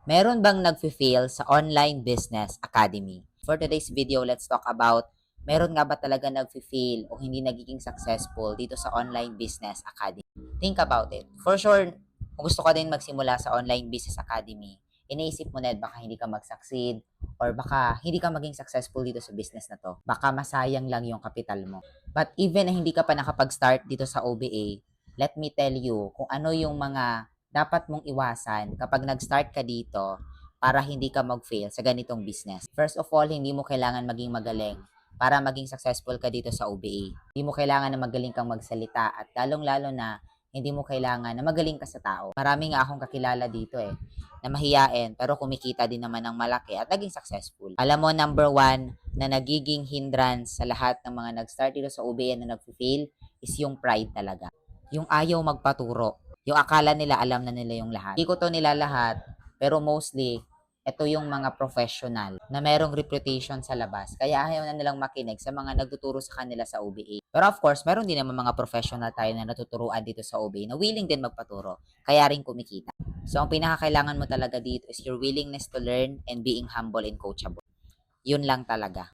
Meron bang nagfi-fail sa online business academy? For today's video, let's talk about meron nga ba talaga nagfi-fail o hindi nagiging successful dito sa online business academy? Think about it. For sure, kung gusto ka din magsimula sa online business academy, iniisip mo na baka hindi ka mag-succeed or baka hindi ka maging successful dito sa business na to. Baka masayang lang yung kapital mo. But even na hindi ka pa nakapag-start dito sa OBA, let me tell you kung ano yung mga dapat mong iwasan kapag nag-start ka dito para hindi ka mag-fail sa ganitong business. First of all, hindi mo kailangan maging magaling para maging successful ka dito sa OBA. Hindi mo kailangan na magaling kang magsalita at lalong-lalo na hindi mo kailangan na magaling ka sa tao. Marami nga akong kakilala dito na mahiyain pero kumikita din naman ng malaki at naging successful. Alam mo, number one na nagiging hindrance sa lahat ng mga nag-start dito sa OBA na nag-fail is yung pride talaga. Yung ayaw magpaturo. Yung akala nila alam na nila yung lahat. Hindi ko to nila lahat, pero mostly, ito yung mga professional na merong reputation sa labas. Kaya ayaw na nilang makinig sa mga nagtuturo sa kanila sa OBA. Pero of course, meron din naman mga professional tayo na natuturuan dito sa OBA na willing din magpaturo. Kaya rin kumikita. So, ang pinakakailangan mo talaga dito is your willingness to learn and being humble and coachable. Yun lang talaga.